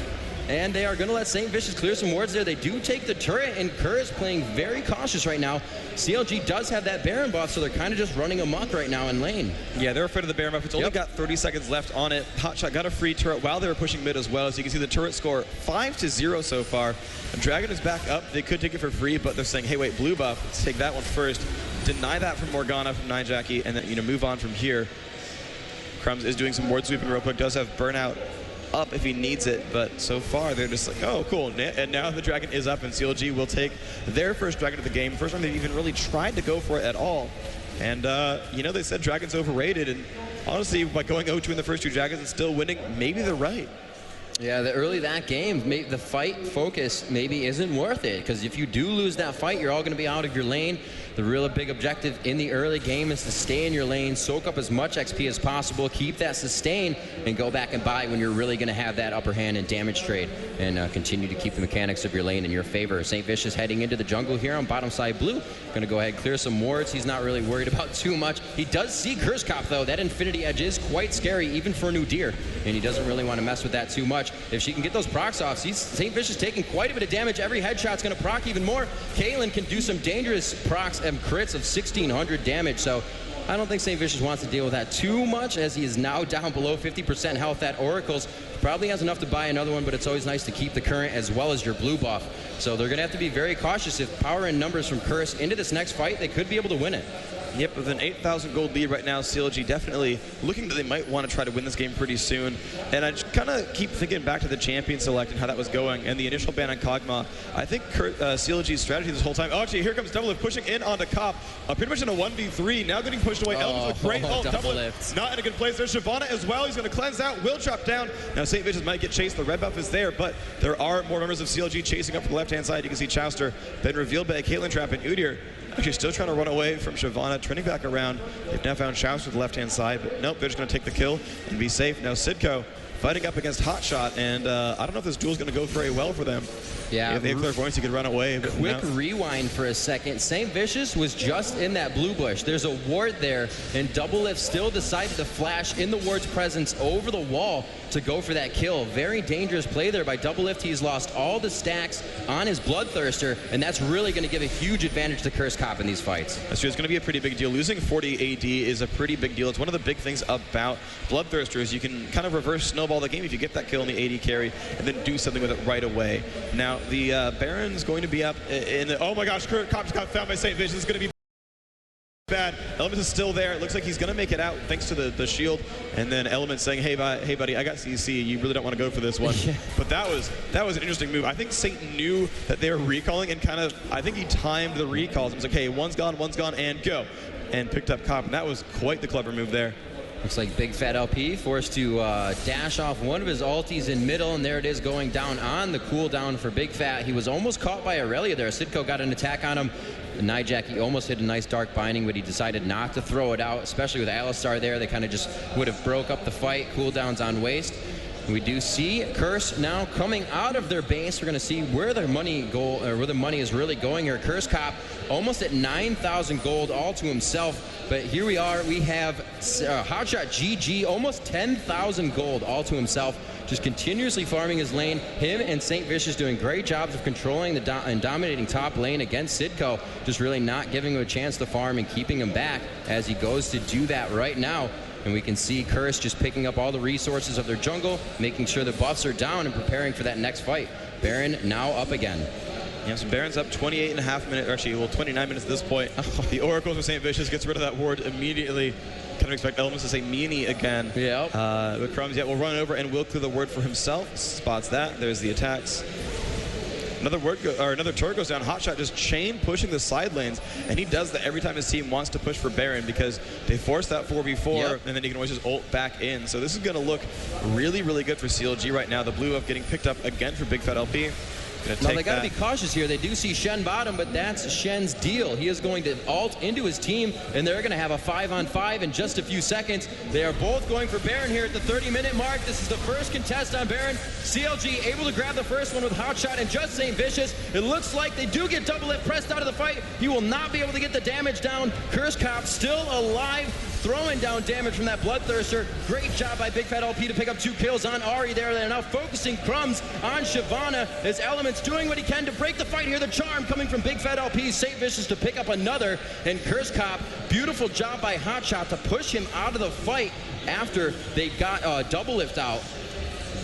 and they are going to let St. Vicious clear some wards there. They do take the turret, and Kerr is playing very cautious right now. CLG does have that Baron buff, so they're kind of just running amok right now in lane. Yeah, they're afraid of the Baron buff. It's only got 30 seconds left on it. Hotshot got a free turret while they were pushing mid as well. So you can see the turret score 5-0 so far. Dragon is back up. They could take it for free, but they're saying, hey, wait, blue buff, let's take that one first. Deny that from Morgana, from Nijaki, and then, you know, move on from here. Crumbs is doing some ward sweeping real quick. Does have Burnout up if he needs it, but so far they're just like, oh, cool. And now the Dragon is up, and CLG will take their first Dragon of the game. First time they've even really tried to go for it at all. And, you know, they said Dragon's overrated, and honestly, by going 0-2 in the first 2 Dragons and still winning, maybe they're right. Yeah, early that game, the fight focus maybe isn't worth it, because if you do lose that fight, you're all going to be out of your lane. The real big objective in the early game is to stay in your lane, soak up as much XP as possible, keep that sustain, and go back and buy when you're really going to have that upper hand in damage trade, and continue to keep the mechanics of your lane in your favor. St. Vish is heading into the jungle here on bottom side blue. Going to go ahead and clear some wards. He's not really worried about too much. He does see Curse Cop, though. That Infinity Edge is quite scary, even for Nudir, and he doesn't really want to mess with that too much. If she can get those procs off, St. Vish is taking quite a bit of damage. Every headshot's going to proc even more. Caitlyn can do some dangerous procs and crits of 1,600 damage, so I don't think St. Vicious wants to deal with that too much, as he is now down below 50% health at Oracles. Probably has enough to buy another one, but it's always nice to keep the current as well as your blue buff. So they're going to have to be very cautious. If power and numbers from Curse into this next fight, they could be able to win it. Yep, with an 8,000 gold lead right now, CLG definitely looking that they might want to try to win this game pretty soon. And I just kind of keep thinking back to the champion select and how that was going, and the initial ban on Kog'Maw. I think CLG's strategy this whole time. Oh, actually, here comes Double Lift pushing in onto Cop. Pretty much in a 1v3, now getting pushed away. Elements with great ult. Double Lift not in a good place. There's Shyvana as well. He's going to cleanse out. Will chop down. Now St. Vicious might get chased. The red buff is there, but there are more members of CLG chasing up from the left-hand side. You can see Chowster been revealed by a Caitlyn trap, and Udyr actually still trying to run away from Shyvana, turning back around. They've now found Chowster to the left-hand side, but nope, they're just going to take the kill and be safe. Now Sidco fighting up against Hotshot, and I don't know if this duel's going to go very well for them. Yeah, if they have clairvoyance, he could run away. But quick rewind for a second. St. Vicious was just in that blue bush. There's a ward there, and Double Lift still decided to flash in the ward's presence over the wall to go for that kill. Very dangerous play there by Double Lift. He's lost all the stacks on his Bloodthirster, and that's really going to give a huge advantage to Curse Cop in these fights. That's true. It's going to be a pretty big deal. Losing 40 AD is a pretty big deal. It's one of the big things about Bloodthirster is you can kind of reverse snowball the game if you get that kill in the AD carry and then do something with it right away. Now, the Baron's going to be up in the... Oh my gosh, Cop's got found by St. Vish. This is going to be bad. Element is still there. It looks like he's going to make it out thanks to the shield. And then Element saying, hey buddy, I got CC. You really don't want to go for this one. Yeah. But that was an interesting move. I think Saint knew that they were recalling and kind of, I think he timed the recalls. It was like, hey, one's gone, and go. And picked up Cop. And that was quite the clever move there. Looks like Big Fat LP forced to dash off one of his ultis in middle, and there it is going down on the cooldown for Big Fat. He was almost caught by Aurelia there. Sidco got an attack on him. Nijaki almost hit a nice dark binding, but he decided not to throw it out, especially with Alistar there. They kind of just would have broke up the fight. Cooldowns on waste. We do see Curse now coming out of their base. We're going to see where their money where the money is really going here. Curse Cop almost at 9,000 gold all to himself. But here we are. We have Hotshot GG almost 10,000 gold all to himself. Just continuously farming his lane. Him and St. Vicious doing great jobs of controlling and dominating top lane against Sidco. Just really not giving him a chance to farm and keeping him back as he goes to do that right now. And we can see Curse just picking up all the resources of their jungle, making sure the buffs are down and preparing for that next fight. Baron now up again. Yeah, so Baron's up 28.5 minutes, or actually, well, 29 minutes at this point. The Oracles from St. Vicious gets rid of that ward immediately. Kind of expect Elements to say meanie again. Yep. But Crumbs, will run over and will clear the ward for himself. Spots that. There's the attacks. Another turret goes down. Hotshot just chain pushing the side lanes, and he does that every time his team wants to push for Baron because they force that 4v4, and then he can always just ult back in. So this is going to look really, really good for CLG right now. The blue buff getting picked up again for Big Fat LP. Now they got to be cautious here. They do see Shen bottom, but that's Shen's deal. He is going to ult into his team, and they're going to have a 5-on-5 in just a few seconds. They are both going for Baron here at the 30-minute mark. This is the first contest on Baron. CLG able to grab the first one with Hotshot and just St. Vicious. It looks like they do get double lift pressed out of the fight. He will not be able to get the damage down. Curse Cop still alive, throwing down damage from that Bloodthirster. Great job by Big Fat LP to pick up 2 kills on Ahri there. They're now focusing Crumbs on Shyvana as Elements doing what he can to break the fight here. The charm coming from Big Fat LP. St. Vicious to pick up another. And Curse Cop, beautiful job by Hotshot to push him out of the fight after they got double lift out.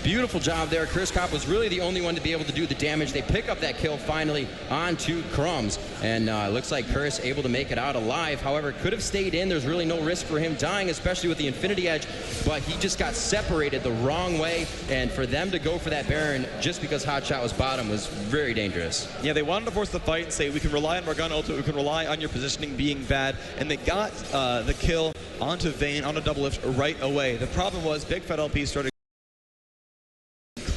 Beautiful job there. Curse Cop was really the only one to be able to do the damage. They pick up that kill finally onto Crumbs. And looks like Curse able to make it out alive. However, could have stayed in. There's really no risk for him dying, especially with the Infinity Edge. But he just got separated the wrong way. And for them to go for that Baron just because Hotshot was bottom was very dangerous. Yeah, they wanted to force the fight and say, we can rely on Morgana ultimate, we can rely on your positioning being bad. And they got the kill onto Vayne, on a double lift right away. The problem was Big Fat LP started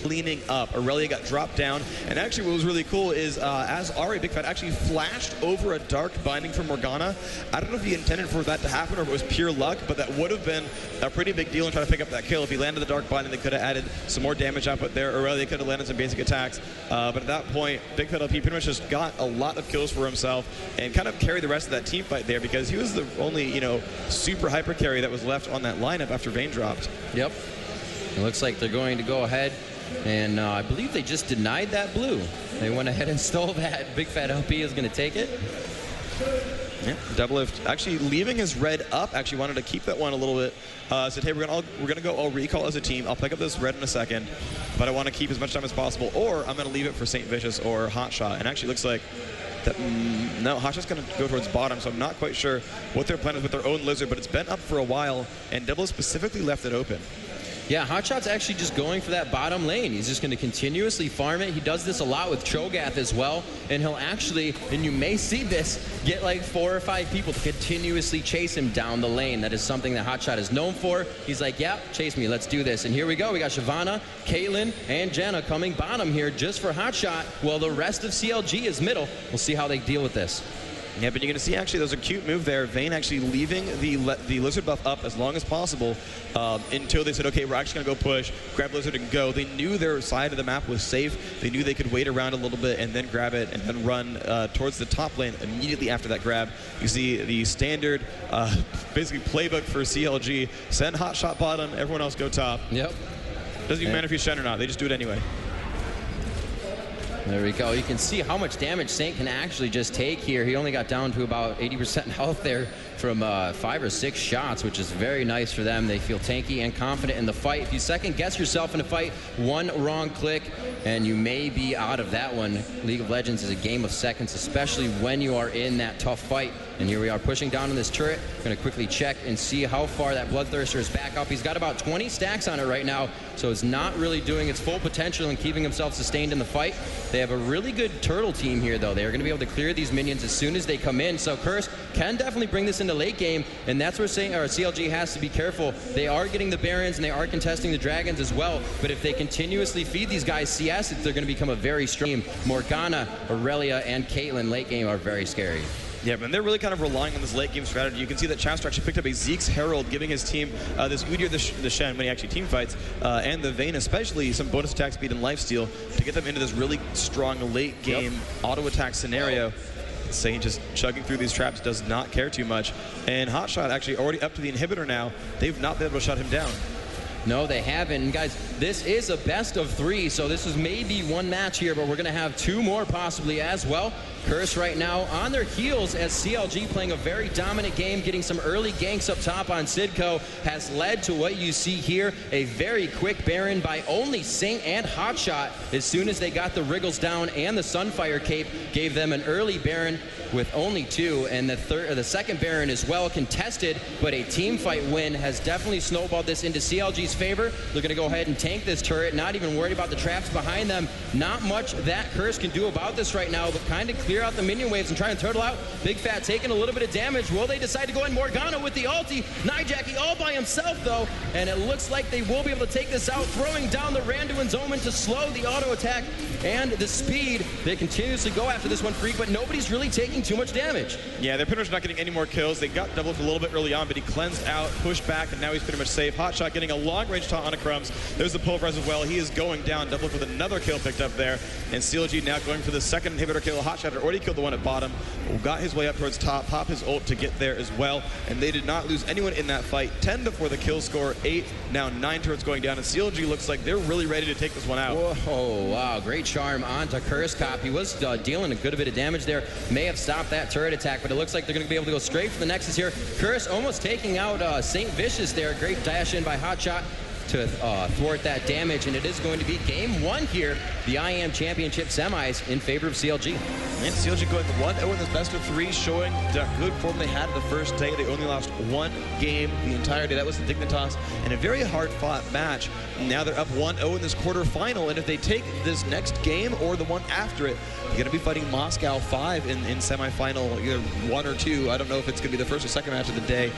cleaning up. Aurelia got dropped down, and actually what was really cool is as Ahri, Big Fat actually flashed over a dark binding from Morgana. I don't know if he intended for that to happen or if it was pure luck, but that would have been a pretty big deal in trying to pick up that kill. If he landed the dark binding, they could have added some more damage output there. Aurelia could have landed some basic attacks, but at that point, Big Fat LP pretty much just got a lot of kills for himself and kind of carried the rest of that team fight there because he was the only, super hyper carry that was left on that lineup after Vayne dropped. Yep. It looks like they're going to go ahead. And I believe they just denied that blue. They went ahead and stole that. Big Fat LP is going to take it. Yeah, double lift. Actually, leaving his red up. Actually, wanted to keep that one a little bit. Said, hey, we're gonna go all recall as a team. I'll pick up this red in a second, but I want to keep as much time as possible, or I'm going to leave it for St. Vicious or Hotshot. And actually, looks like that. No, Hotshot's going to go towards bottom, so I'm not quite sure what their plan is with their own lizard. But it's been up for a while, and Double specifically left it open. Yeah, Hotshot's actually just going for that bottom lane. He's just going to continuously farm it. He does this a lot with Cho'Gath as well, and he'll actually, and you may see this, get like 4 or 5 people to continuously chase him down the lane. That is something that Hotshot is known for. He's like, yeah, chase me, let's do this. And here we go. We got Shyvana, Caitlyn, and Janna coming bottom here just for Hotshot, while the rest of CLG is middle. We'll see how they deal with this. Yeah, but you're going to see actually there's a cute move there. Vayne actually leaving the Lizard buff up as long as possible until they said, okay, we're actually going to go push, grab Lizard and go. They knew their side of the map was safe. They knew they could wait around a little bit and then grab it and then run towards the top lane immediately after that grab. You see the standard basically playbook for CLG. Send Hotshot bottom, everyone else go top. Yep. Doesn't even matter if he's Shen or not. They just do it anyway. There we go. You can see how much damage Saint can actually just take here. He only got down to about 80% health there from 5 or 6 shots, which is very nice for them. They feel tanky and confident in the fight. If you second guess yourself in a fight, one wrong click, and you may be out of that one. League of Legends is a game of seconds, especially when you are in that tough fight. And here we are pushing down on this turret. Going to quickly check and see how far that Bloodthirster is back up. He's got about 20 stacks on it right now, so it's not really doing its full potential and keeping himself sustained in the fight. They have a really good turtle team here, though. They are going to be able to clear these minions as soon as they come in. So Curse can definitely bring this into late game, and that's where CLG has to be careful. They are getting the Barons, and they are contesting the Dragons as well, but if they continuously feed these guys CS, they're going to become a very strong team. Morgana, Aurelia, and Caitlyn late game are very scary. Yeah, and they're really kind of relying on this late game strategy. You can see that Chastor actually picked up a Zeke's Herald, giving his team this Udyr the Shen when he actually team fights, and the Vayne especially some bonus attack speed and lifesteal to get them into this really strong late game auto attack scenario. Sane just chugging through these traps, does not care too much. And Hotshot actually already up to the inhibitor now. They've not been able to shut him down. No, they haven't. And guys, this is a best of 3, so this is maybe one match here, but we're going to have 2 more possibly as well. Curse right now on their heels as CLG playing a very dominant game, getting some early ganks up top on Sidco, has led to what you see here, a very quick Baron by only Saint and Hotshot. As soon as they got the Wriggles down and the Sunfire Cape, gave them an early Baron with only 2, and the second Baron is well contested, but a team fight win has definitely snowballed this into CLG's favor. They're going to go ahead and tank this turret, not even worried about the traps behind them. Not much that Curse can do about this right now, but kind of clear out the minion waves and try and turtle out. Big Fat taking a little bit of damage. Will they decide to go in? Morgana with the ulti. Nijaki all by himself though, and it looks like they will be able to take this out, throwing down the Randuin's Omen to slow the auto attack and the speed. They continuously go after this one, Freak, but nobody's really taking too much damage. Yeah, they're pretty much not getting any more kills. They got doubled a little bit early on, but he cleansed out, pushed back, and now he's pretty much safe. Hotshot getting a long-range taunt on a Crumbs. There's the pulverize as well. He is going down, doubled with another kill picked up there. And CLG now going for the second inhibitor kill. Hotshot had already killed the one at bottom, got his way up towards top, pop his ult to get there as well. And they did not lose anyone in that fight. 10 before the kill score, 8, now 9 turrets going down. And CLG looks like they're really ready to take this one out. Whoa, wow, great charm onto Curse Cop. He was dealing a good bit of damage there. May have stopped that turret attack, but it looks like they're going to be able to go straight for the Nexus here. Curse almost taking out Saint Vicious there. Great dash in by Hotshot to thwart that damage, and it is going to be game 1 here, the IEM Championship semis in favor of CLG. And CLG going 1-0 in this best of 3, showing the good form they had the first day. They only lost 1 game the entire day. That was the Dignitas, and a very hard-fought match. Now they're up 1-0 in this quarterfinal, and if they take this next game or the one after it, they're going to be fighting Moscow 5 in semifinal, either 1 or 2. I don't know if it's going to be the first or second match of the day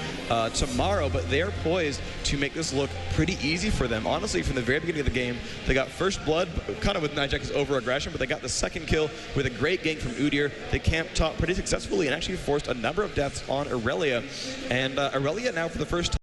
tomorrow, but they're poised to make this look pretty easy for them. Honestly, from the very beginning of the game, they got first blood, kind of with Nijaki's over-aggression, but they got the second kill with a great gank from Udyr. They camped top pretty successfully and actually forced a number of deaths on Aurelia. And Aurelia now, for the first time,